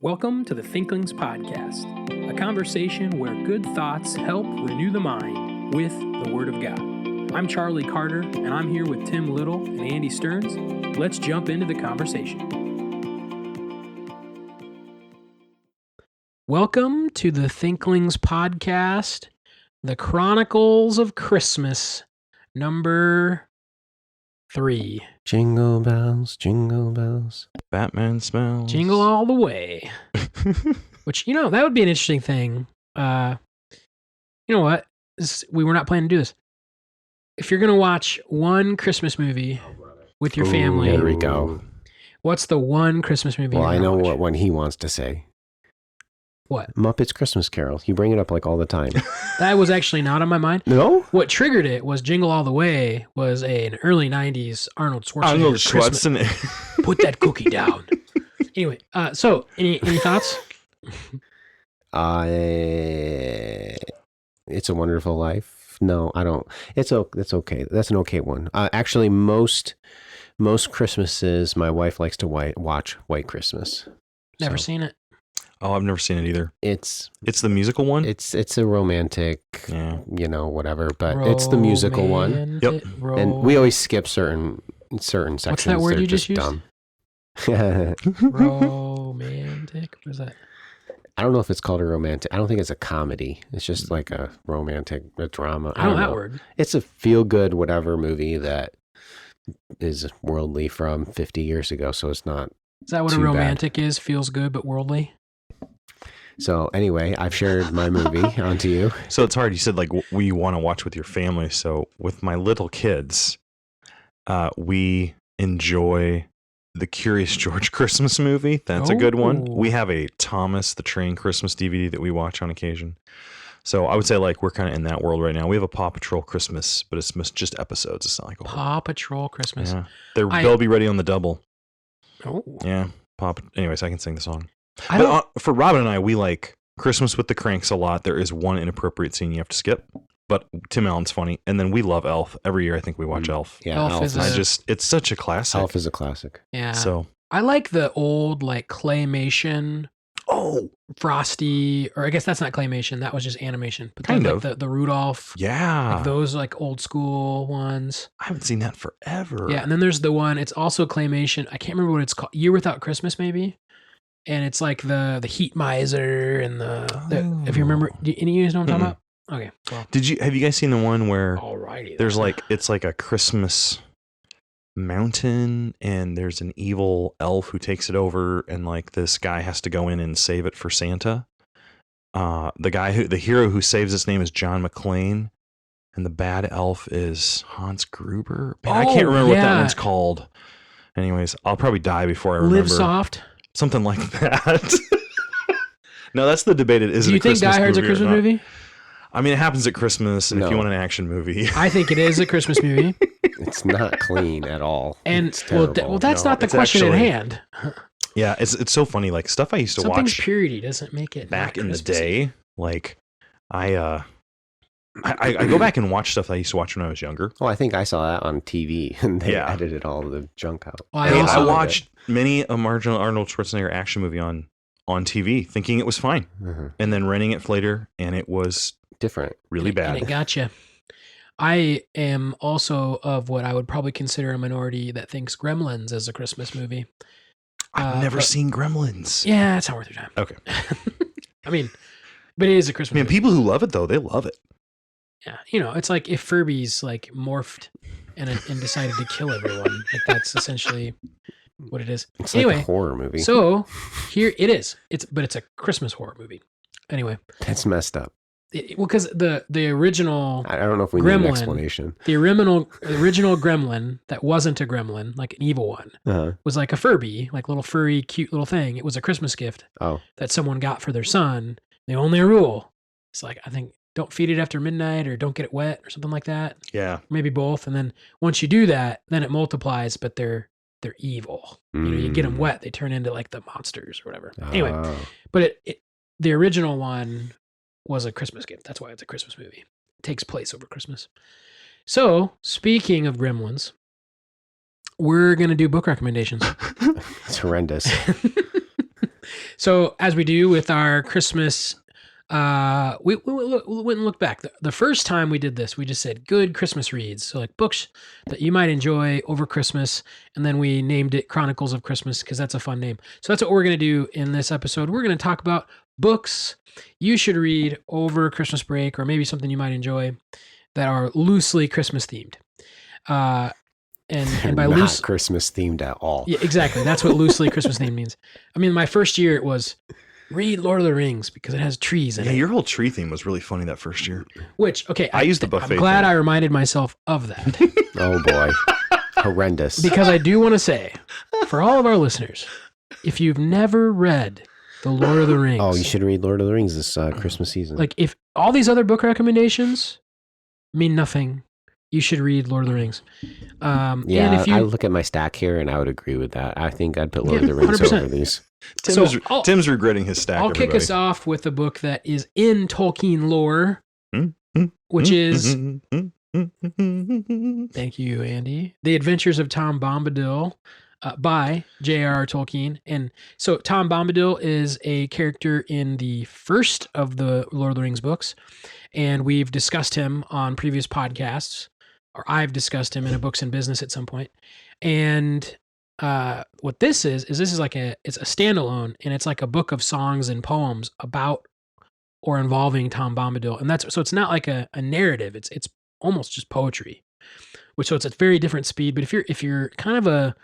Welcome to the Thinklings Podcast, a conversation where good thoughts help renew the mind with the Word of God. I'm Charlie Carter, and I'm here with Tim Little and Andy Stearns. Let's jump into the conversation. Welcome to the Thinklings Podcast, the Chronicles of Christmas, number 3. Jingle bells, Batman smells. Jingle all the way. Which, that would be an interesting thing. You know what? We were not planning to do this. If you're going to watch one Christmas movie with your family. There we go. What's the one Christmas movie Well, I know watch? what one he wants to say. What? Muppets Christmas Carol. You bring it up like all the time. That was actually not on my mind. No? What triggered it was Jingle All the Way was an early 90s Arnold Schwarzenegger Christmas. Put that cookie down. Anyway, so any thoughts? It's a Wonderful Life. No, I don't. That's okay. That's an okay one. Actually, most Christmases, my wife likes to watch White Christmas. Never seen it. Oh, I've never seen it either. It's the musical one? It's a romantic, whatever, but it's the musical one. Yep. And we always skip certain sections. What's that word They're you just used? Dumb. Romantic? What is that? I don't know if it's called a romantic. I don't think it's a comedy. It's just like a drama. I don't know that word. It's a feel-good whatever movie that is worldly from 50 years ago, so it's not. Is that what a romantic is? Feels good but worldly? So anyway, I've shared my movie onto you. So it's hard. You said like we want to watch with your family. So with my little kids, we enjoy the Curious George Christmas movie. That's a good one. We have a Thomas the Train Christmas DVD that we watch on occasion. So I would say like we're kind of in that world right now. We have a Paw Patrol Christmas, but it's just episodes. It's not like a whole. Paw Patrol Christmas. Yeah. They'll be ready on the double. Oh. Yeah. Anyways, I can sing the song. But for Robin and I, we like Christmas with the Cranks a lot. There is one inappropriate scene you have to skip, but Tim Allen's funny. And then we love Elf. Every year I think we watch Elf. Yeah, Elf is it's such a classic. Elf is a classic. Yeah. So I like the old like claymation. Oh, Frosty, or I guess that's not claymation. That was just animation. But kind like of the Rudolph. Yeah. Like those like old school ones. I haven't seen that forever. Yeah. And then there's the one, it's also claymation. I can't remember what it's called. Year Without Christmas, maybe. And it's like the heat miser and the if you remember, any of you guys know what I'm talking about? Okay. Well. Have you guys seen the one where Alrighty, there's like, it's like a Christmas mountain and there's an evil elf who takes it over and like this guy has to go in and save it for Santa. The hero who saves its name is John McClane and the bad elf is Hans Gruber. Man, I can't remember what that one's called. Anyways, I'll probably die before I remember. Live Soft. Something like that. No, that's the debate. Is it a Christmas movie? Do you think Die Hard's a Christmas movie? I mean, it happens at Christmas, and if you want an action movie. I think it is a Christmas movie. It's not clean at all. And it's terrible. that's not the question at hand. Yeah, it's so funny. Like stuff I used to Something's watch. Purity doesn't make it back in the day. Like I go back and watch stuff that I used to watch when I was younger. Oh, I think I saw that on TV, and they edited all the junk out. Well, I watched many a marginal Arnold Schwarzenegger action movie on TV, thinking it was fine, and then renting it later, and it was different, really bad. And it gotcha. I am also of what I would probably consider a minority that thinks Gremlins is a Christmas movie. I've never seen Gremlins. Yeah, it's not worth your time. Okay. I mean, but it is a Christmas movie. People who love it though, they love it. Yeah, it's like if Furby's like morphed and decided to kill everyone. Like that's essentially what it is. It's anyway, like a horror movie. So here it is. But it's a Christmas horror movie. Anyway, that's messed up. Because the original, I don't know if we need an explanation. The original Gremlin that wasn't a gremlin, like an evil one, was like a Furby, like little furry, cute little thing. It was a Christmas gift that someone got for their son. The only rule, it's like I think. Don't feed it after midnight or don't get it wet or something like that. Yeah. Maybe both. And then once you do that, then it multiplies, but they're evil. You get them wet. They turn into like the monsters or whatever. Anyway, but the original one was a Christmas gift. That's why it's a Christmas movie. It takes place over Christmas. So speaking of gremlins, we're going to do book recommendations. It's horrendous. So as we do with our Christmas, we went and looked back. The first time we did this, we just said good Christmas reads. So like books that you might enjoy over Christmas. And then we named it Chronicles of Christmas because that's a fun name. So that's what we're going to do in this episode. We're going to talk about books you should read over Christmas break, or maybe something you might enjoy that are loosely Christmas themed. And by not loose Christmas themed at all. Yeah, exactly. That's what loosely Christmas themed means. I mean, my first year it was read Lord of the Rings because it has trees in it. Yeah, your whole tree theme was really funny that first year. Which, okay, I used the buffet. I'm glad thing. I reminded myself of that. Oh boy. Horrendous. Because I do want to say, for all of our listeners, if you've never read The Lord of the Rings. Oh, you should read Lord of the Rings this Christmas season. Like, if all these other book recommendations mean nothing, you should read Lord of the Rings. Yeah, and if you, I look at my stack here and I would agree with that. I think I'd put Lord of the Rings 100%. over these. Tim's regretting his stack. I'll kick us off with a book that is in Tolkien lore, which is, thank you, Andy, The Adventures of Tom Bombadil by J.R.R. Tolkien. And so Tom Bombadil is a character in the first of the Lord of the Rings books, and we've discussed him on previous podcasts, or I've discussed him in a Books and Business at some point. And what this is this is like it's a standalone, and it's like a book of songs and poems about or involving Tom Bombadil. And so it's not like a narrative. It's almost just poetry, so it's a very different speed. But if you're kind of a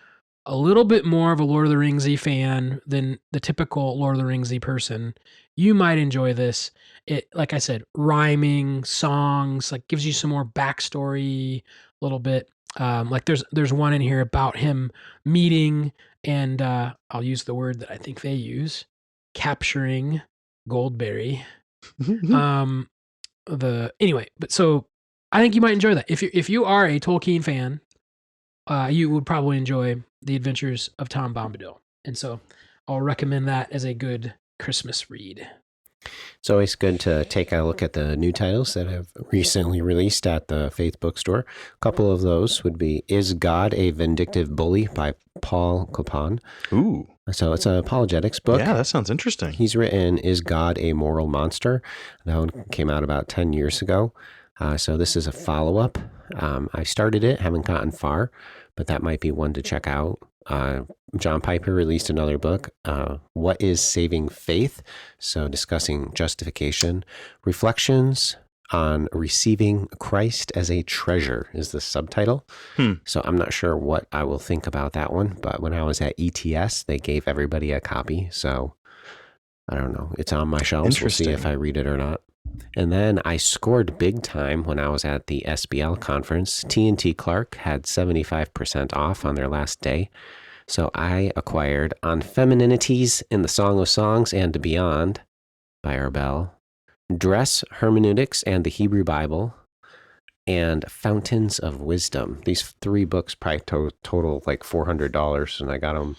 little bit more of a Lord of the Ringsy fan than the typical Lord of the Ringsy person, you might enjoy this. It, like I said, rhyming songs, like gives you some more backstory a little bit. Like there's one in here about him meeting and I'll use the word that I think they use, capturing Goldberry. Anyway, but so I think you might enjoy that. If you are a Tolkien fan, you would probably enjoy The Adventures of Tom Bombadil. And so I'll recommend that as a good Christmas read. It's always good to take a look at the new titles that have recently released at the Faith Bookstore. A couple of those would be Is God a Vindictive Bully by Paul Copan. Ooh. So it's an apologetics book. Yeah, that sounds interesting. He's written Is God a Moral Monster? That one came out about 10 years ago. So this is a follow-up. I started it, haven't gotten far, but that might be one to check out. John Piper released another book, What is Saving Faith? So discussing justification. Reflections on Receiving Christ as a Treasure is the subtitle. So I'm not sure what I will think about that one, but when I was at ETS, they gave everybody a copy. So I don't know. It's on my shelves. We'll see if I read it or not. And then I scored big time when I was at the SBL conference. T&T Clark had 75% off on their last day. So I acquired On Femininities in the Song of Songs and Beyond by Arbel, Dress, Hermeneutics, and the Hebrew Bible, and Fountains of Wisdom. These three books probably total like $400, and I got them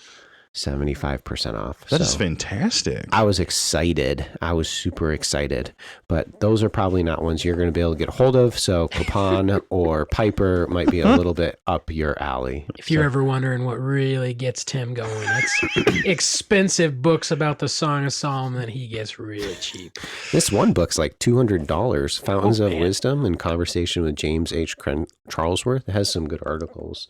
75% off. That is fantastic. I was excited. I was super excited. But those are probably not ones you're going to be able to get a hold of. So Copan or Piper might be a little bit up your alley. If you're ever wondering what really gets Tim going, it's expensive books about the Song of Solomon that he gets really cheap. This one book's like $200. Fountains of Wisdom and Conversation with James H. Charlesworth. It has some good articles.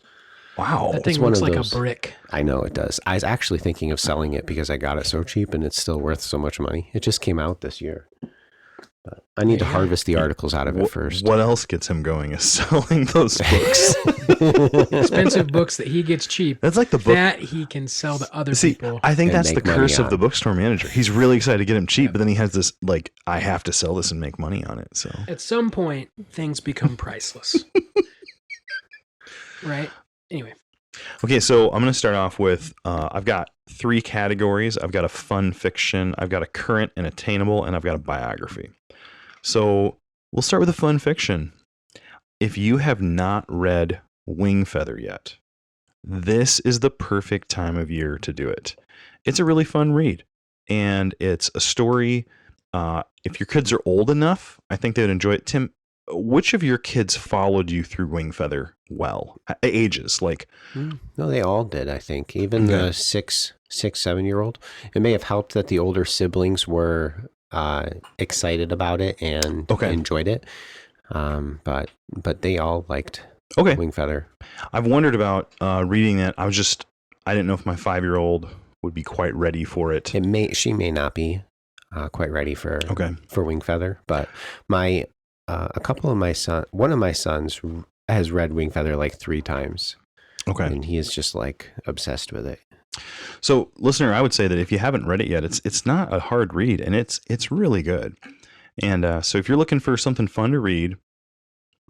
Wow. That thing looks like a brick. I know it does. I was actually thinking of selling it because I got it so cheap and it's still worth so much money. It just came out this year. But I need to harvest the articles out of it first. What else gets him going is selling those books. Expensive books that he gets cheap. That's like the book that he can sell to other people. I think that's the curse of the bookstore manager. He's really excited to get him cheap, but then he has this, like, I have to sell this and make money on it. So at some point, things become priceless. Right? Anyway. Okay, so I'm going to start off with, I've got 3 categories. I've got a fun fiction, I've got a current and attainable, and I've got a biography. So we'll start with a fun fiction. If you have not read Wingfeather yet, this is the perfect time of year to do it. It's a really fun read, and it's a story. If your kids are old enough, I think they would enjoy it. Tim, which of your kids followed you through Wingfeather well? Ages, like... No, they all did, I think. Even the 6 6, 7-year-old. It may have helped that the older siblings were excited about it and enjoyed it. But they all liked Wingfeather. I've wondered about reading that. I didn't know if my 5-year-old would be quite ready for it. She may not be quite ready for Wingfeather, but one of my sons has read Wingfeather like 3 times. Okay. And he is just like obsessed with it. So, listener, I would say that if you haven't read it yet, it's not a hard read, and it's really good. And so if you're looking for something fun to read,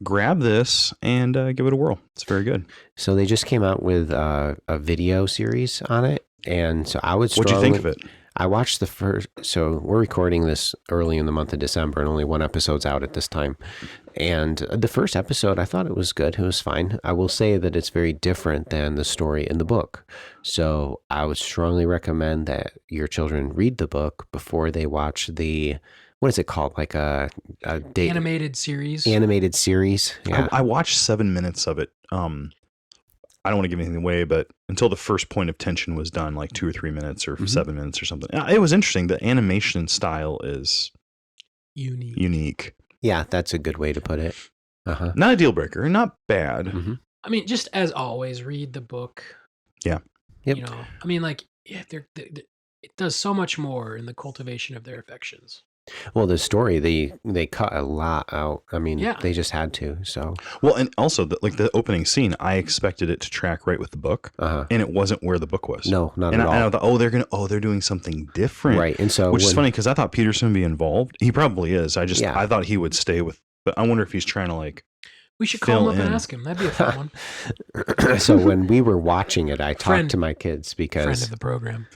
grab this and give it a whirl. It's very good. So they just came out with a video series on it. And so I would What'd you think of it? I watched the first, so we're recording this early in the month of December and only 1 episode's out at this time. And the first episode, I thought it was good. It was fine. I will say that it's very different than the story in the book. So I would strongly recommend that your children read the book before they watch what is it called? Like a animated series. Animated series. Yeah. I watched 7 minutes of it. I don't want to give anything away, but until the first point of tension was done, like 2 or 3 minutes or 7 minutes or something. It was interesting. The animation style is unique. Yeah, that's a good way to put it. Not a deal breaker, not bad. Mm-hmm. I mean, just as always, read the book. Yeah. Yep. You know, I mean, like, it does so much more in the cultivation of their affections. Well, the story, they cut a lot out. I mean, they just had to. So well, and also the opening scene, I expected it to track right with the book, and it wasn't where the book was. No, not at all. And I thought, they're doing something different, right? And so, which is funny because I thought Peterson would be involved. He probably is. I thought he would stay with, but I wonder if he's trying to like. We should call him up and ask him. That'd be a fun one. So when we were watching it, I talked to my kids because friend of the program.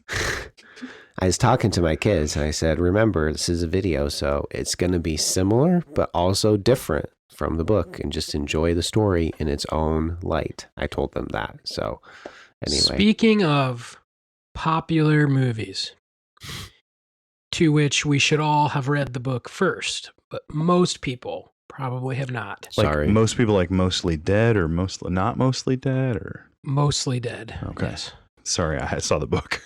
I was talking to my kids and I said, remember, this is a video, so it's going to be similar, but also different from the book, and just enjoy the story in its own light. I told them that. So anyway. Speaking of popular movies, to which we should all have read the book first, but most people probably have not. Sorry. Like most people, like Mostly Dead or not Mostly Dead or? Mostly Dead. Okay. Yes. Sorry, I saw the book.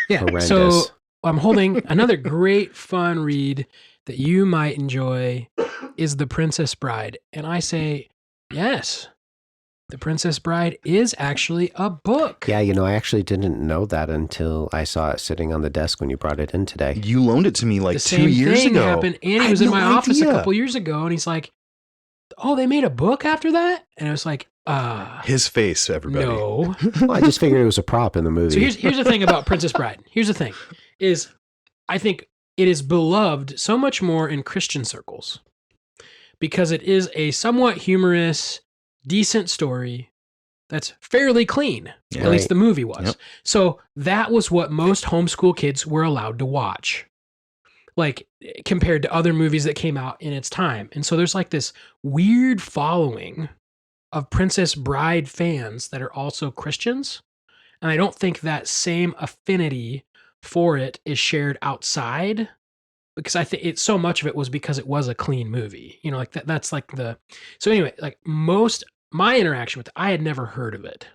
Yeah, Horrendous. So I'm holding another great fun read that you might enjoy is The Princess Bride. And I say, yes, The Princess Bride is actually a book. Yeah, I actually didn't know that until I saw it sitting on the desk when you brought it in today. You loaned it to me like the 2 years same thing ago. Happened. Andy was in my office a couple years ago, and he's like, oh, they made a book after that? And I was like, his face, everybody. No. Well, I just figured it was a prop in the movie. So here's the thing about Princess Bride. Here's the thing, is I think it is beloved so much more in Christian circles because it is a somewhat humorous, decent story that's fairly clean. Yeah. At least the movie was. Yep. So that was what most homeschool kids were allowed to watch, like compared to other movies that came out in its time. And so there's like this weird following of Princess Bride fans that are also Christians. And I don't think that same affinity for it is shared outside, because I think so much of it was because it was a clean movie. Like that's like so anyway, like my interaction with it, I had never heard of it.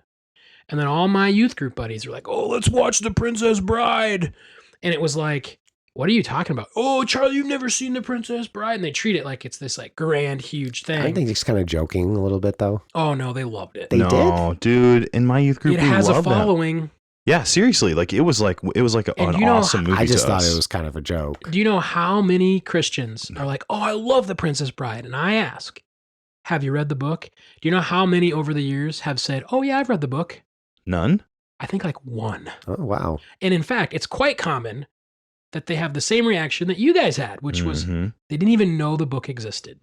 And then all my youth group buddies were like, oh, let's watch The Princess Bride. And it was like, what are you talking about? Oh, Charlie, you've never seen The Princess Bride? And they treat it like it's this like grand, huge thing. I think he's kind of joking a little bit, though. Oh, no, they loved it. They did? Dude, in my youth group, it has a following. Yeah, seriously. Like it was like an awesome movie. I just thought it was kind of a joke. Do you know how many Christians are like, oh, I love The Princess Bride? And I ask, have you read the book? Do you know how many over the years have said, oh, yeah, I've read the book? None? I think like one. Oh, wow. And in fact, it's quite common that they have the same reaction that you guys had, which was they didn't even know the book existed,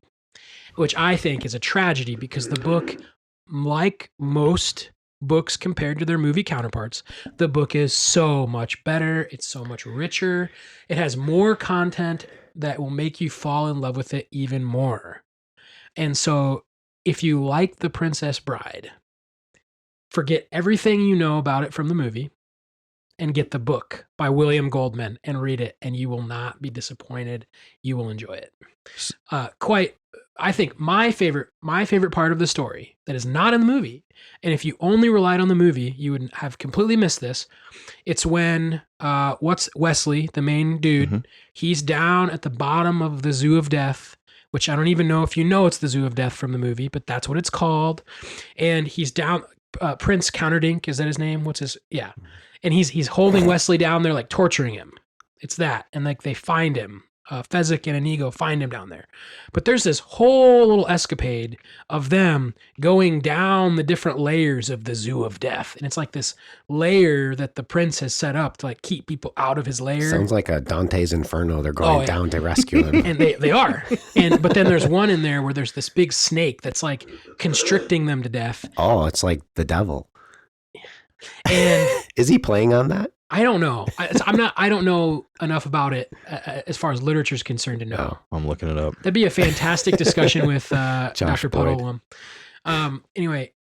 which I think is a tragedy because the book, like most books compared to their movie counterparts, the book is so much better. It's so much richer. It has more content that will make you fall in love with it even more. And so if you like The Princess Bride, forget everything you know about it from the movie and get the book by William Goldman and read it, and you will not be disappointed. You will enjoy it. Quite I think my favorite part of the story that is not in the movie, and if you only relied on the movie, you would have completely missed this. It's when what's Wesley, the main dude, he's down at the bottom of the Zoo of Death, which I don't even know if you know it's the Zoo of Death from the movie, but that's what it's called. And he's down. Prince Counterdink, is that his name? What's his? Yeah, and he's holding Wesley down there, like torturing him. It's that, and like they find him. Fezzik and Inigo find him down there. But there's this whole little escapade of them going down the different layers of the Zoo of Death. And it's like this layer that the prince has set up to like keep people out of his lair. Sounds like a Dante's Inferno. They're going down to rescue him. And they are. But then there's one in there where there's this big snake that's like constricting them to death. Oh, it's like the devil. And is he playing on that? I don't know. I don't know enough about it as far as literature is concerned to know. Oh, I'm looking it up. That'd be a fantastic discussion with Dr. Puddle. Anyway,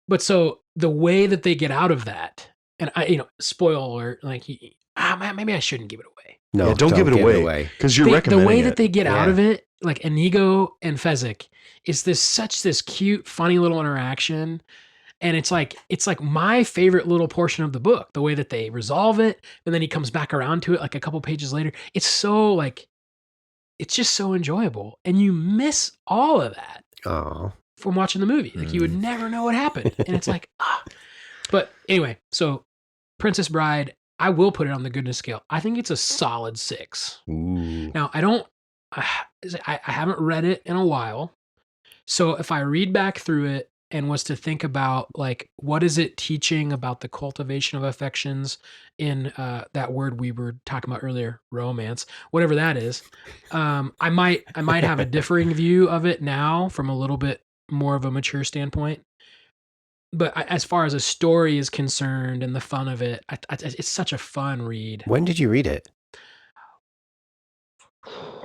but so the way that they get out of that, and spoiler alert, like maybe I shouldn't give it away. No, yeah, don't give it away because you're recommending the way it. that they get out of it, like Inigo and Fezzik, is this cute, funny little interaction. And it's like my favorite little portion of the book, the way that they resolve it. And then he comes back around to it like a couple pages later. It's so like, it's just so enjoyable. And you miss all of that from watching the movie. Like you would never know what happened. And it's like, But anyway, so Princess Bride, I will put it on the goodness scale. I think it's a solid 6. Ooh. Now I haven't read it in a while. So if I read back through it, and was to think about like, what is it teaching about the cultivation of affections in that word we were talking about earlier, romance, whatever that is. I might have a differing view of it now from a little bit more of a mature standpoint. But as far as a story is concerned and the fun of it, it's such a fun read. When did you read it?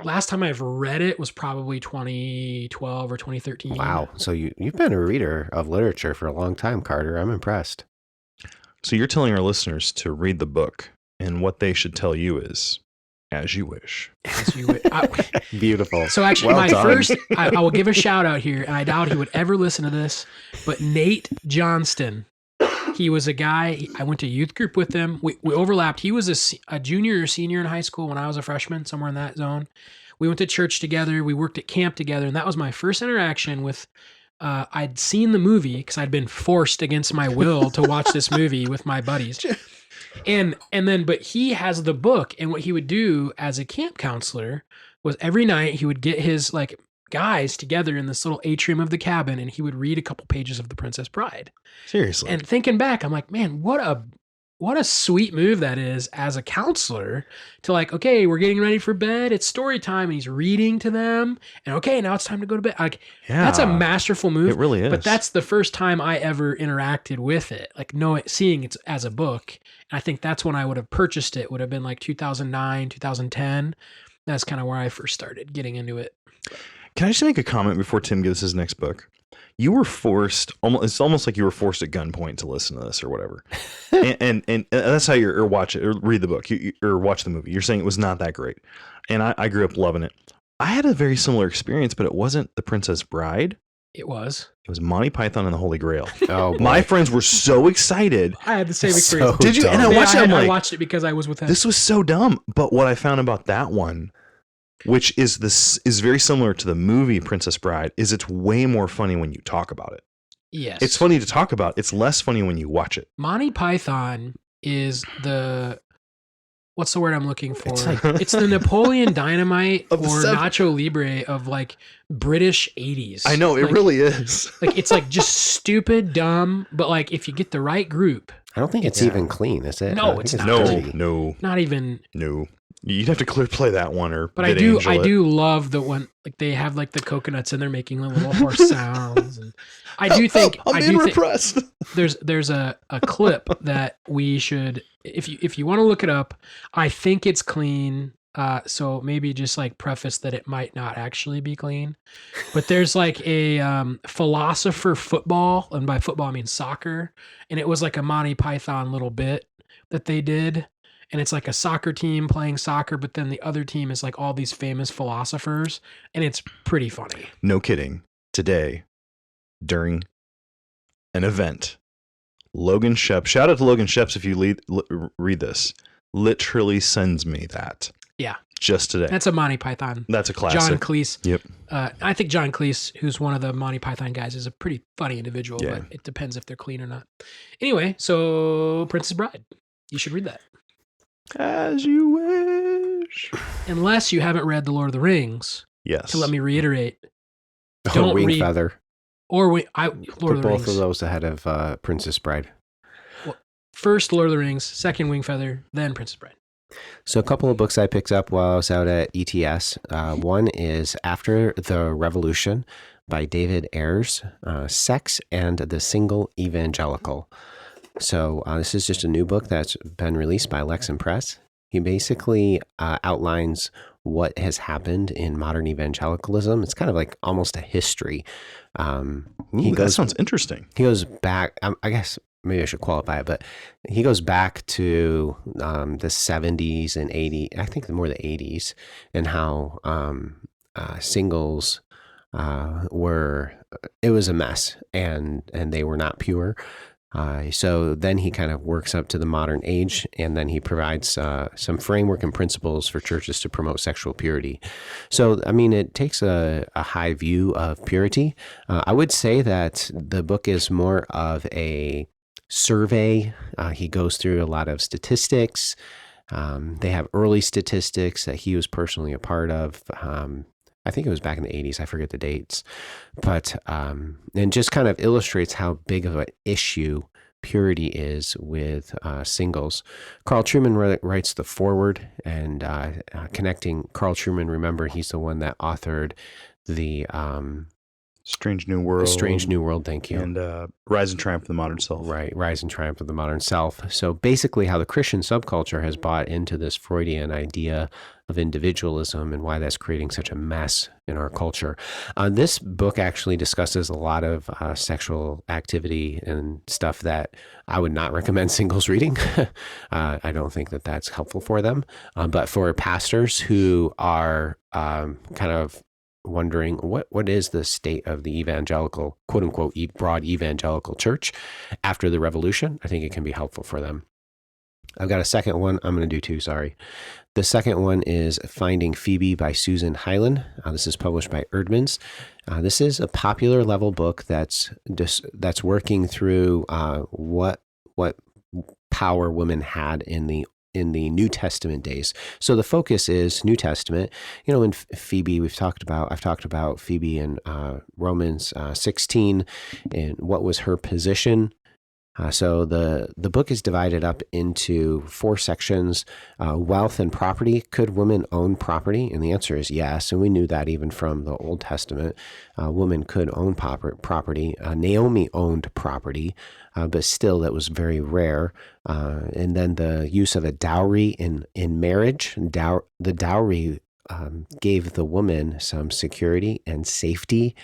Last time I've read it was probably 2012 or 2013. Wow. So you've been a reader of literature for a long time, Carter. I'm impressed. So you're telling our listeners to read the book, and what they should tell you is, as you wish. As you wish. Beautiful. So actually, I will give a shout out here, and I doubt he would ever listen to this, but Nate Johnston. He was a guy, I went to youth group with him. We overlapped. He was a junior or senior in high school when I was a freshman, somewhere in that zone. We went to church together. We worked at camp together. And that was my first interaction with, I'd seen the movie because I'd been forced against my will to watch this movie with my buddies. But he has the book. And what he would do as a camp counselor was every night he would get his like guys together in this little atrium of the cabin, and he would read a couple pages of The Princess Bride. Seriously. And thinking back, I'm like, man, what a sweet move that is as a counselor to like, okay, we're getting ready for bed. It's story time. And he's reading to them. And okay, now it's time to go to bed. Like, that's a masterful move. It really is. But that's the first time I ever interacted with it. Like seeing it as a book. And I think that's when I would have purchased it. Would have been like 2009, 2010. That's kind of where I first started getting into it. Can I just make a comment before Tim gives his next book? You were forced, it's almost like you were forced at gunpoint to listen to this or whatever. and that's how or watch it or read the book or watch the movie. You're saying it was not that great. And I grew up loving it. I had a very similar experience, but it wasn't The Princess Bride. It was Monty Python and the Holy Grail. Oh, boy. My friends were so excited. I had the same experience. Did you? And I watched it. I watched it because I was with him. This was so dumb. But what I found about that one, which is very similar to the movie Princess Bride, is it's way more funny when you talk about it. Yes. It's funny to talk about. It's less funny when you watch it. Monty Python is what's the word I'm looking for? It's the Napoleon Dynamite or Nacho Libre of like British 80s. I know, it really is. Like it's like just stupid, dumb, but like if you get the right group. I don't think it's even clean, is it? No, it's not. No. Not even. No. You'd have to clear play that one or. But I do love the one like they have like the coconuts and they're making the little horse sounds, and I do think repressed. There's a clip that we should if you want to look it up. I think it's clean. So maybe just like preface that it might not actually be clean, but there's like a philosopher football, and by football I mean soccer, and it was like a Monty Python little bit that they did. and it's like a soccer team playing soccer, but then the other team is like all these famous philosophers, and it's pretty funny. No kidding. Today, during an event, Logan Shepp, shout out to Logan Sheps if you read this, literally sends me that. Yeah. Just today. That's a Monty Python. That's a classic. John Cleese. Yep. I think John Cleese, who's one of the Monty Python guys, is a pretty funny individual, but it depends if they're clean or not. Anyway, so Princess Bride. You should read that. As you wish. Unless you haven't read The Lord of the Rings. Yes. So let me reiterate. Don't read Feather. Or Lord Put of the both Rings. of those ahead of Princess Bride. Well, first Lord of the Rings, second Wing Feather, then Princess Bride. So a couple of books I picked up while I was out at ETS. One is After the Revolution by David Ayers, Sex and the Single Evangelical. So this is just a new book that's been released by Lexham Press. He basically outlines what has happened in modern evangelicalism. It's kind of like almost a history. That sounds interesting. He goes back, I guess maybe I should qualify it, but he goes back to the 70s and 80s, I think more the 80s, and how singles it was a mess, and they were not pure. So then he kind of works up to the modern age, and then he provides some framework and principles for churches to promote sexual purity. So, I mean, it takes a high view of purity. I would say that the book is more of a survey. He goes through a lot of statistics. They have early statistics that he was personally a part of. I think it was back in the 80s. I forget the dates. But, and just kind of illustrates how big of an issue purity is with singles. Carl Trueman writes the foreword, and connecting Carl Trueman, remember, he's the one that authored the Strange New World. Strange New World, thank you. And Rise and Triumph of the Modern Self. Right, Rise and Triumph of the Modern Self. So basically how the Christian subculture has bought into this Freudian idea of individualism and why that's creating such a mess in our culture. This book actually discusses a lot of sexual activity and stuff that I would not recommend singles reading. I don't think that that's helpful for them. But for pastors who are kind of wondering what is the state of the evangelical, quote unquote, broad evangelical church after the revolution, I think it can be helpful for them. I've got a second one. I'm going to do two, sorry. The second one is Finding Phoebe by Susan Hyland. This is published by Erdmans. This is a popular level book that's working through what power women had in the New Testament days. So the focus is New Testament. You know, in Phoebe, I've talked about Phoebe in Romans 16 and what was her position. So the book is divided up into 4 sections. Wealth and property. Could women own property? And the answer is yes. And we knew that even from the Old Testament. Women could own property. Naomi owned property, but still that was very rare. And then the use of a dowry in marriage. The dowry gave the woman some security and safety.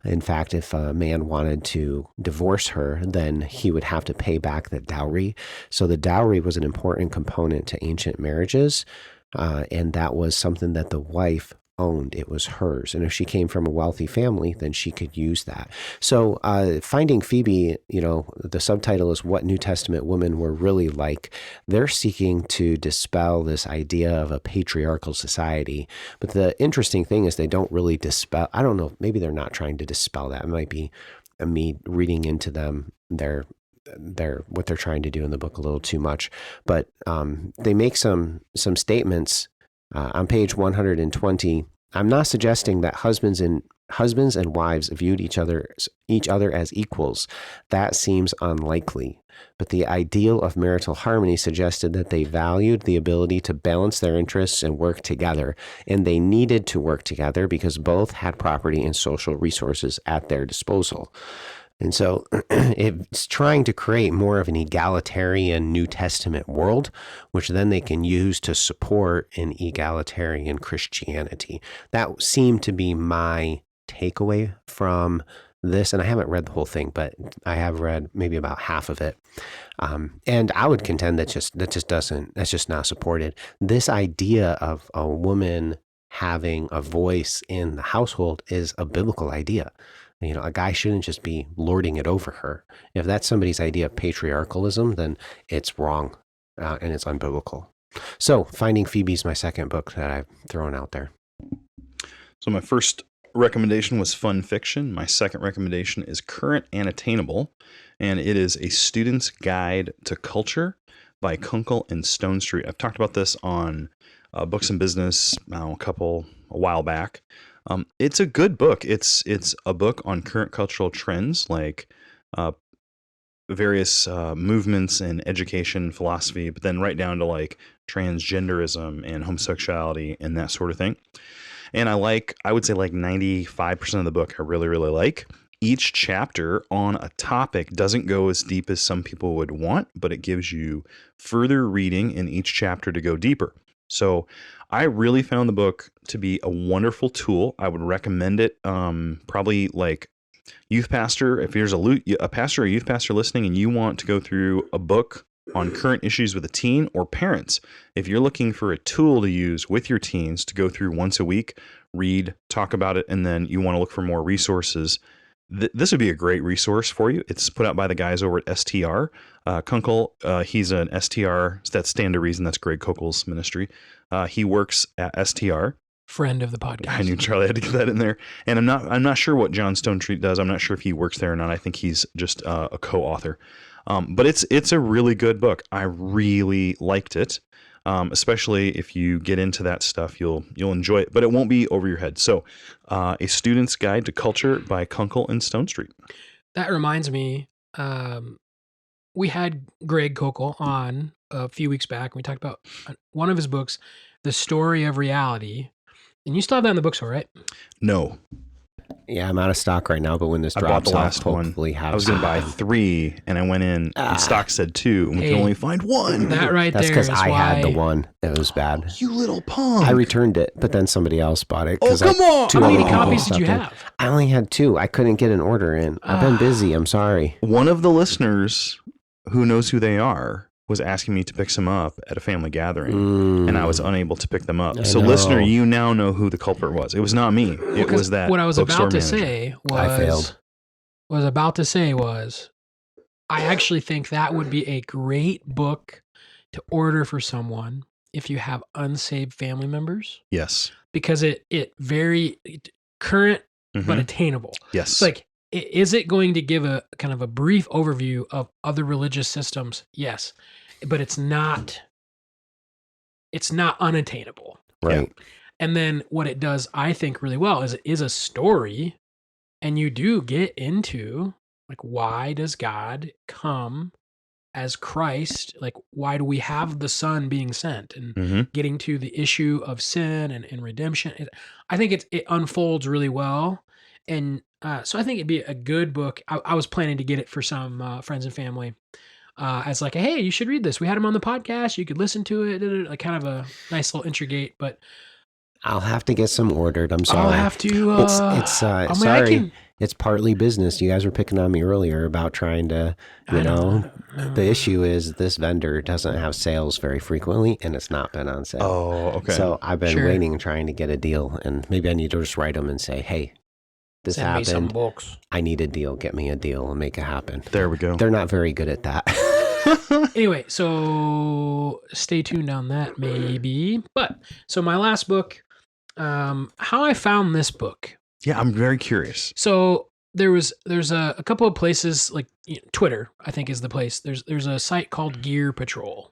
In fact, if a man wanted to divorce her, then he would have to pay back the dowry. So the dowry was an important component to ancient marriages, and that was something that the wife owned. It was hers. And if she came from a wealthy family, then she could use that. So Finding Phoebe, you know, the subtitle is What New Testament Women Were Really Like. They're seeking to dispel this idea of a patriarchal society. But the interesting thing is they don't really dispel, I don't know, maybe they're not trying to dispel that. It might be me reading into them what they're trying to do in the book a little too much. But they make some statements on page 120. I'm not suggesting that husbands and wives viewed each other as equals. That seems unlikely. But the ideal of marital harmony suggested that they valued the ability to balance their interests and work together. And they needed to work together because both had property and social resources at their disposal. And so it's trying to create more of an egalitarian New Testament world, which then they can use to support an egalitarian Christianity. That seemed to be my takeaway from this, and I haven't read the whole thing, but I have read maybe about half of it. And I would contend that's just not supported. This idea of a woman having a voice in the household is a biblical idea. You know, a guy shouldn't just be lording it over her. If that's somebody's idea of patriarchalism, then it's wrong and it's unbiblical. So Finding Phoebe's my second book that I've thrown out there. So my first recommendation was fun fiction. My second recommendation is Current and Attainable, and it is A Student's Guide to Culture by Kunkel and Stonestreet. I've talked about this on Books and Business a while back. It's a good book. It's a book on current cultural trends, like various movements in education, philosophy, but then right down to like transgenderism and homosexuality and that sort of thing. And I would say like 95% of the book I really, really like. Each chapter on a topic doesn't go as deep as some people would want, but it gives you further reading in each chapter to go deeper. So I really found the book to be a wonderful tool. I would recommend it probably like youth pastor. If there's a pastor or youth pastor listening and you want to go through a book on current issues with a teen, or parents, if you're looking for a tool to use with your teens to go through once a week, read, talk about it, and then you want to look for more resources, this would be a great resource for you. It's put out by the guys over at STR. Kunkel, he's an STR, that's Stand to Reason, that's Greg Kokel's ministry. He works at STR. Friend of the podcast. I knew Charlie had to get that in there. And I'm not sure what John Stonestreet does. I'm not sure if he works there or not. I think he's just a co-author. But it's a really good book. I really liked it, especially if you get into that stuff. You'll enjoy it, but it won't be over your head. So, A Student's Guide to Culture by Kunkel and Stonestreet. That reminds me, we had Greg Kokel on a few weeks back, and we talked about one of his books, The Story of Reality. And you still have that in the bookstore, right? No. Yeah, I'm out of stock right now, but when this drops, I bought the last one. I was going to buy 3, and I went in, and stock said 2, and we can only find 1. That right That's there because is I why... had the one. It was bad. You little punk. I returned it, but then somebody else bought it. Oh, come on. How many copies did you have? I only had 2. I couldn't get an order in. I've been busy. I'm sorry. One of the listeners who knows who they are was asking me to pick some up at a family gathering, and I was unable to pick them up. So, listener, you now know who the culprit was. It was not me. It was that. What I was about to say was, I failed. I actually think that would be a great book to order for someone if you have unsaved family members. Yes, because it very current but attainable. Yes, it's like, is it going to give a kind of a brief overview of other religious systems? Yes. But it's not unattainable. Right. And then what it does, I think, really well is it is a story, and you do get into like, why does God come as Christ? Like, why do we have the Son being sent, and getting to the issue of sin and redemption? I think it unfolds really well. And so I think it'd be a good book. I was planning to get it for some friends and family. As like, hey, you should read this. We had him on the podcast. You could listen to it. Like kind of a nice little intrigate, but I'll have to get some ordered. I'm sorry. I'll have to. Sorry. It's partly business. You guys were picking on me earlier about trying to, the issue is this vendor doesn't have sales very frequently, and it's not been on sale. Oh, okay. So I've been waiting, trying to get a deal, and maybe I need to just write them and say, hey, this Send happened. me some books. I need a deal. Get me a deal and make it happen. There we go. They're not very good at that. Anyway, so stay tuned on that, maybe. But so my last book, how I found this book. Yeah, I'm very curious. So there's a couple of places, like Twitter, I think is the place. There's a site called Gear Patrol.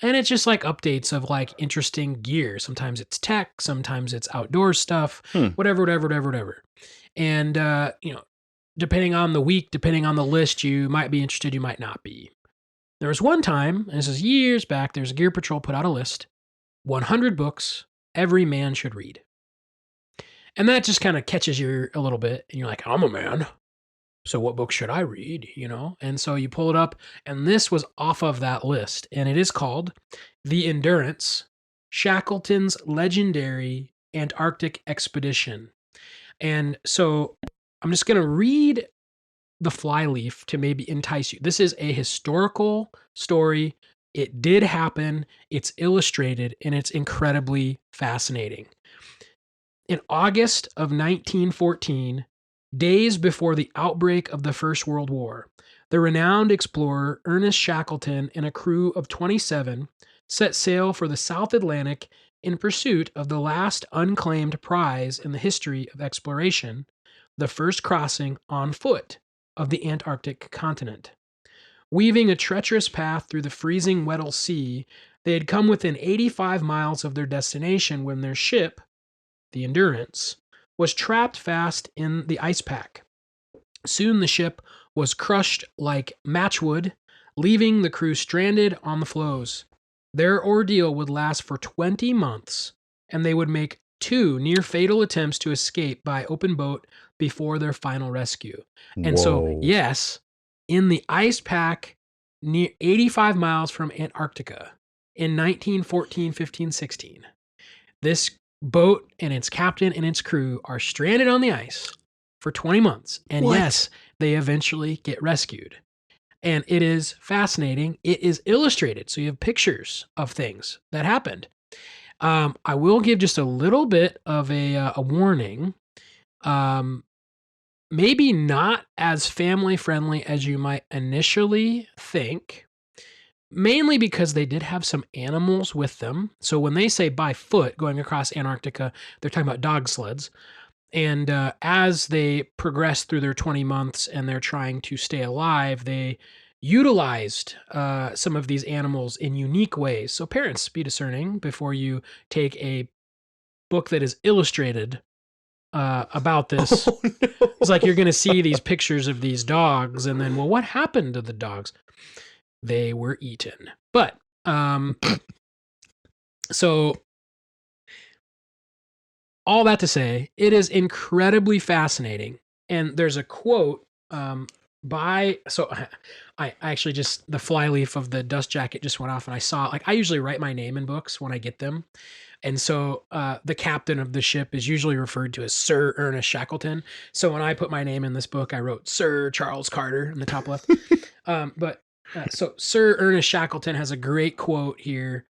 And it's just like updates of like interesting gear. Sometimes it's tech, sometimes it's outdoor stuff, whatever. And, depending on the week, depending on the list, you might be interested, you might not be. There was one time, and this is years back, there's a Gear Patrol put out a list, 100 books every man should read. And that just kind of catches you a little bit, and you're like, I'm a man, so what book should I read, And so you pull it up, and this was off of that list, and it is called The Endurance, Shackleton's Legendary Antarctic Expedition. And so I'm just going to read the flyleaf to maybe entice you. This is a historical story. It did happen. It's illustrated, and it's incredibly fascinating. In August of 1914, days before the outbreak of the First World War, the renowned explorer Ernest Shackleton and a crew of 27 set sail for the South Atlantic in pursuit of the last unclaimed prize in the history of exploration, the first crossing on foot of the Antarctic continent. Weaving a treacherous path through the freezing Weddell Sea, they had come within 85 miles of their destination when their ship, the Endurance, was trapped fast in the ice pack. Soon the ship was crushed like matchwood, leaving the crew stranded on the floes. Their ordeal would last for 20 months, and they would make 2 near-fatal attempts to escape by open boat before their final rescue. And so, yes, in the ice pack near 85 miles from Antarctica in 1914, 15, 16, this boat and its captain and its crew are stranded on the ice for 20 months. And yes, they eventually get rescued. And it is fascinating. It is illustrated. So you have pictures of things that happened. I will give just a little bit of a warning. Maybe not as family friendly as you might initially think, mainly because they did have some animals with them. So when they say by foot going across Antarctica, they're talking about dog sleds. And as they progress through their 20 months and they're trying to stay alive, they utilized some of these animals in unique ways. So parents, be discerning before you take a book that is illustrated about this. Oh, no. It's like you're going to see these pictures of these dogs, and then, well, what happened to the dogs? They were eaten. But so all that to say, it is incredibly fascinating. And there's a quote by, so I actually just, the flyleaf of the dust jacket just went off, and I saw, like, I usually write my name in books when I get them. And so the captain of the ship is usually referred to as Sir Ernest Shackleton. So when I put my name in this book, I wrote Sir Charles Carter in the top left. So Sir Ernest Shackleton has a great quote here.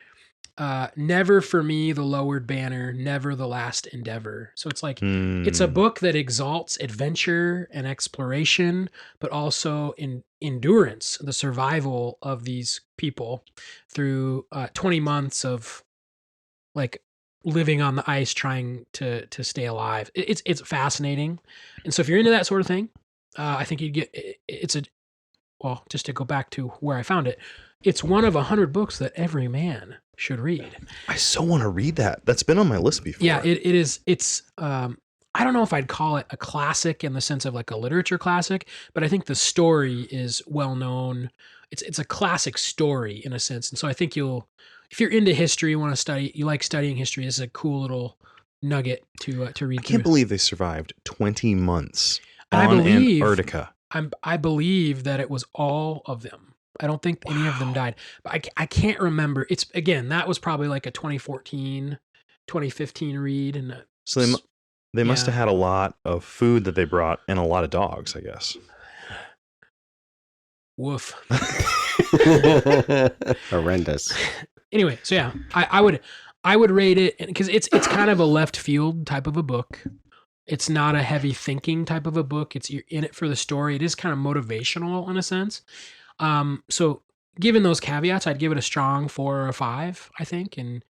Never for me the lowered banner, never the last endeavor. So it's like, it's a book that exalts adventure and exploration, but also in endurance, the survival of these people through 20 months of like living on the ice, trying to stay alive. It's fascinating. And so if you're into that sort of thing, I think you'd get, well, just to go back to where I found it, it's one of 100 books that every man should read. I so want to read that. That's been on my list before. Yeah, it is. It's, I don't know if I'd call it a classic in the sense of like a literature classic, but I think the story is well known. It's a classic story in a sense. And so I think if you're into history, you want to study, you like studying history, this is a cool little nugget to read. I can't believe they survived 20 months on Antarctica. I believe that it was all of them. I don't think any of them died, but I can't remember. It's, again, that was probably like a 2014, 2015 read. And so they must have had a lot of food that they brought and a lot of dogs, I guess. Woof. Horrendous. Anyway, so yeah, I would rate it because it's kind of a left field type of a book. It's not a heavy thinking type of a book. You're in it for the story. It is kind of motivational in a sense. So given those caveats, I'd give it a strong 4 or a 5, I think. And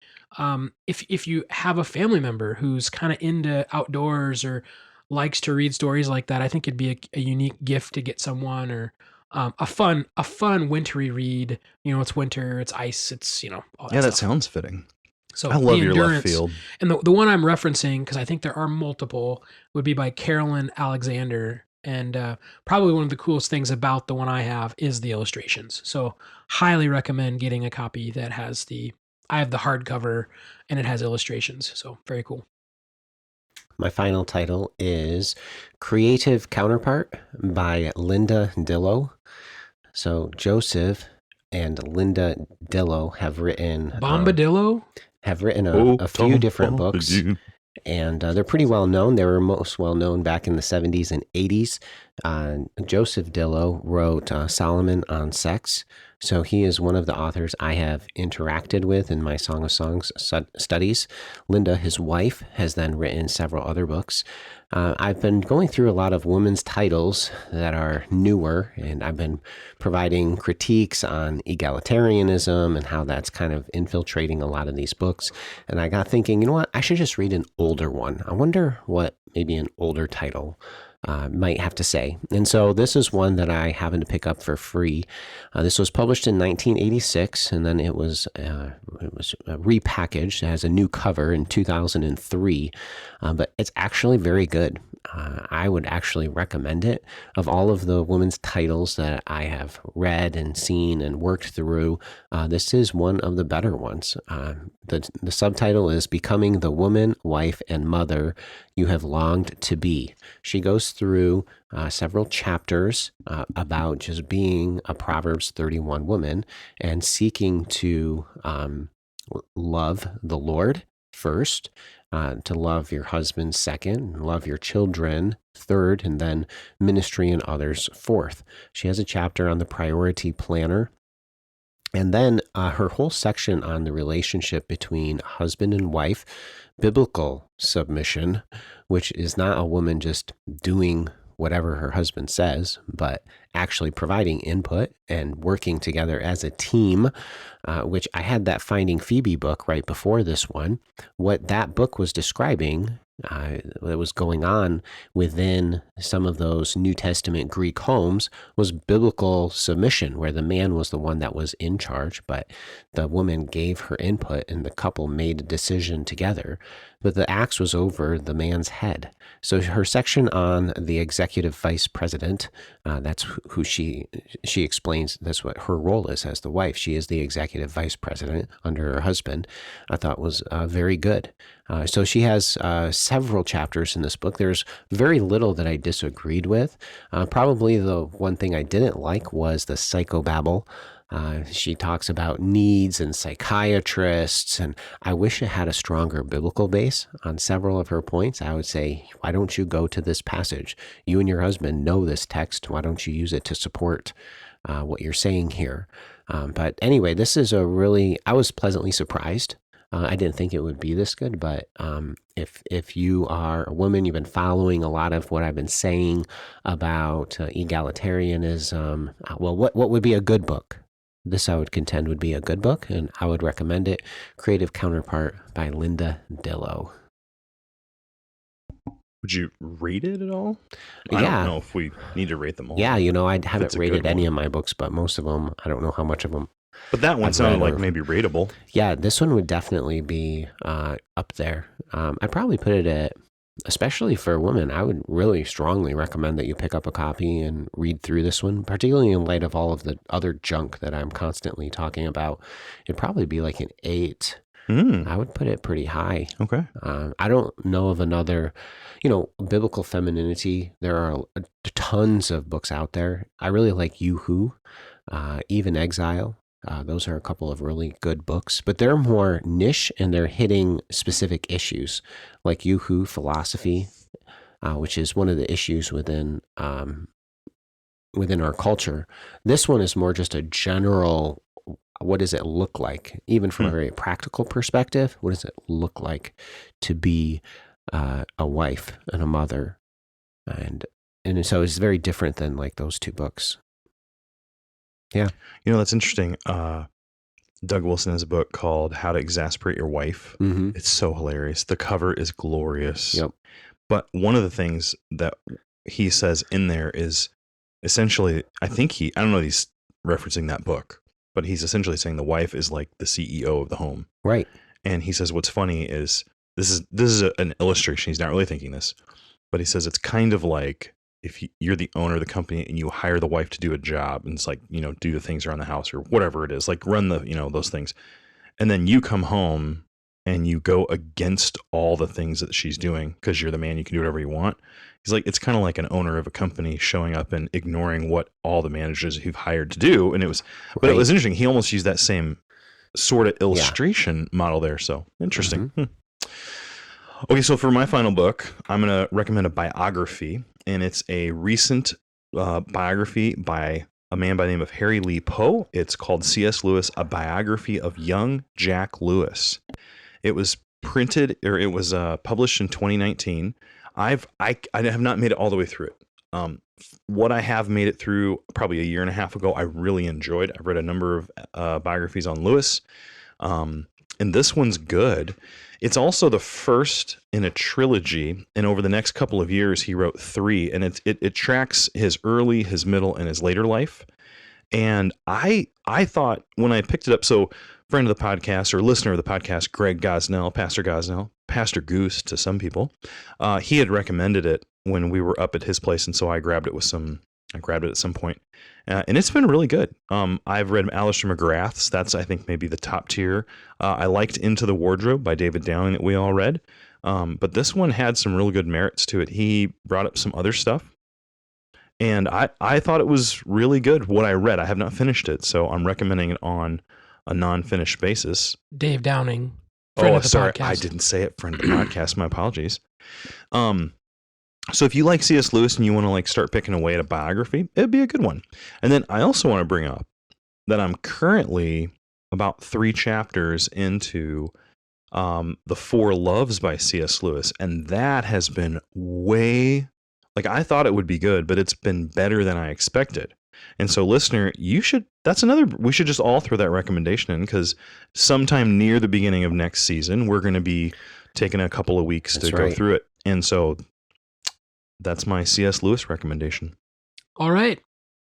if you have a family member who's kind of into outdoors or likes to read stories like that, I think it'd be a unique gift to get someone, or a fun wintry read. You know, it's winter, it's ice, it's, all that stuff. Sounds fitting. So I love your left field. And the one I'm referencing, because I think there are multiple, would be by Carolyn Alexander. And probably one of the coolest things about the one I have is the illustrations. So highly recommend getting a copy that has I have the hardcover and it has illustrations. So very cool. My final title is Creative Counterpart by Linda Dillow. So Joseph and Linda Dillow have written Bombadillo? Have written a few different books. And they're pretty well known. They were most well known back in the 70s and 80s. Joseph Dillow wrote Solomon on Sex. So he is one of the authors I have interacted with in my Song of Songs studies. Linda, his wife, has then written several other books. I've been going through a lot of women's titles that are newer, and I've been providing critiques on egalitarianism and how that's kind of infiltrating a lot of these books. And I got thinking, you know what? I should just read an older one. I wonder what maybe an older title might have to say. And so this is one that I happened to pick up for free. This was published in 1986, and then it was repackaged. It has a new cover in 2003, but it's actually very good. I would actually recommend it. Of all of the women's titles that I have read and seen and worked through, this is one of the better ones. The subtitle is Becoming the Woman, Wife, and Mother You Have Longed to Be. She goes through several chapters about just being a Proverbs 31 woman and seeking to love the Lord first, to love your husband second, love your children third, and then ministry and others fourth. She has a chapter on the priority planner. And then her whole section on the relationship between husband and wife, biblical submission, which is not a woman just doing whatever her husband says, but actually providing input and working together as a team, which I had that Finding Phoebe book right before this one. What that book was describing, that was going on within some of those New Testament Greek homes, was biblical submission, where the man was the one that was in charge, but the woman gave her input and the couple made a decision together. But the axe was over the man's head. So her section on the executive vice president, that's who she explains that's what her role is as the wife. She is the executive vice president under her husband. I thought was very good. So she has several chapters in this book. There's very little that I disagreed with. Probably the one thing I didn't like was the psychobabble. She talks about needs and psychiatrists, and I wish it had a stronger biblical base on several of her points. I would say, why don't you go to this passage? You and your husband know this text. Why don't you use it to support what you're saying here? But anyway, this is I was pleasantly surprised. I didn't think it would be this good, but if you are a woman, you've been following a lot of what I've been saying about egalitarianism, well, what would be a good book? This, I would contend, would be a good book, and I would recommend it. Creative Counterpart by Linda Dillow. Would you rate it at all? Yeah. I don't know if we need to rate them all. Yeah, I haven't rated any of my books, but most of them, I don't know how much of them. But that one sounded like maybe rateable. Yeah, this one would definitely be up there. I'd probably put it at, especially for women, I would really strongly recommend that you pick up a copy and read through this one, particularly in light of all of the other junk that I'm constantly talking about. It'd probably be like an 8. I would put it pretty high. Okay. I don't know of another, biblical femininity. There are tons of books out there. I really like You Who, Even Exile. Those are a couple of really good books, but they're more niche and they're hitting specific issues, like You Who, Philosophy, which is one of the issues within our culture. This one is more just a general, what does it look like, even from a very practical perspective? What does it look like to be a wife and a mother? And so it's very different than like those two books. Yeah. That's interesting. Doug Wilson has a book called How to Exasperate Your Wife. Mm-hmm. It's so hilarious. The cover is glorious. Yep. But one of the things that he says in there is essentially, I don't know if he's referencing that book, but he's essentially saying the wife is like the CEO of the home. Right. And he says what's funny is this is an illustration. He's not really thinking this, but he says it's kind of like if you're the owner of the company and you hire the wife to do a job, and it's like, do the things around the house or whatever it is, like run the, those things. And then you come home and you go against all the things that she's doing because you're the man, you can do whatever you want. He's like, it's kind of like an owner of a company showing up and ignoring what all the managers you've hired to do. And it was interesting. He almost used that same sort of illustration model there. So interesting. Mm-hmm. Okay, so for my final book, I'm going to recommend a biography, and it's a recent biography by a man by the name of Harry Lee Poe. It's called C.S. Lewis, A Biography of Young Jack Lewis. It was published in 2019. I have not made it all the way through it. What I have made it through probably a year and a half ago, I really enjoyed. I've read a number of biographies on Lewis, and this one's good. It's also the first in a trilogy, and over the next couple of years, he wrote 3, and it tracks his early, his middle, and his later life. And I thought when I picked it up, so friend of the podcast or listener of the podcast, Greg Gosnell, Pastor Goose to some people, he had recommended it when we were up at his place, and so I grabbed it at some point, and it's been really good. I've read Alistair McGrath's. That's, I think, maybe the top tier. I liked Into the Wardrobe by David Downing that we all read, but this one had some really good merits to it. He brought up some other stuff, and I thought it was really good. What I read, I have not finished it, so I'm recommending it on a non-finished basis. Dave Downing. Oh, sorry, I didn't say it. Friend of the podcast. My apologies. So if you like C.S. Lewis and you want to start picking away at a biography, it'd be a good one. And then I also want to bring up that I'm currently about 3 chapters into The Four Loves by C.S. Lewis, and that has been way, I thought it would be good, but it's been better than I expected. And so, listener, we should just all throw that recommendation in, because sometime near the beginning of next season, we're going to be taking a couple of weeks to go through it. And so that's my C.S. Lewis recommendation. All right.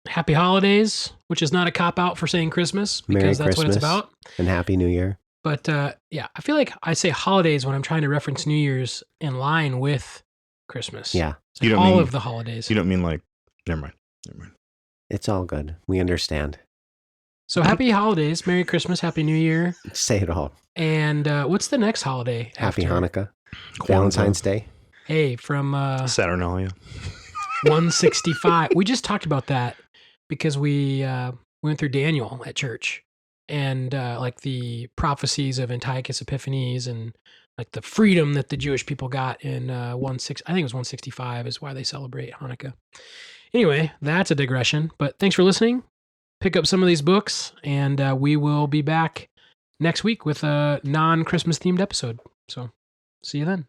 Happy holidays, which is not a cop-out for saying Christmas, because Merry that's Christmas, what it's about. And Happy New Year. But yeah, I feel like I say holidays when I'm trying to reference New Year's in line with Christmas. Yeah. You don't mean of the holidays. You don't mean never mind. It's all good. We understand. So happy holidays, Merry Christmas, Happy New Year. Say it all. And what's the next hholiday? Happy Hanukkah. Valentine's Day. Hey, from Saturnalia. 165. We just talked about that because we went through Daniel at church, and the prophecies of Antiochus Epiphanes, and the freedom that the Jewish people got in I think it was 165 is why they celebrate Hanukkah. Anyway, that's a digression, but thanks for listening. Pick up some of these books, and we will be back next week with a non-Christmas themed episode. So see you then.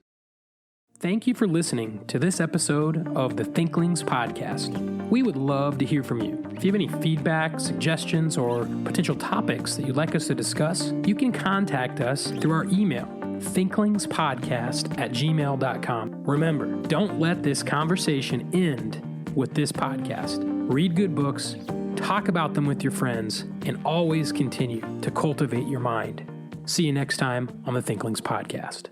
Thank you for listening to this episode of the Thinklings Podcast. We would love to hear from you. If you have any feedback, suggestions, or potential topics that you'd like us to discuss, you can contact us through our email, thinklingspodcast@gmail.com. Remember, don't let this conversation end with this podcast. Read good books, talk about them with your friends, and always continue to cultivate your mind. See you next time on the Thinklings Podcast.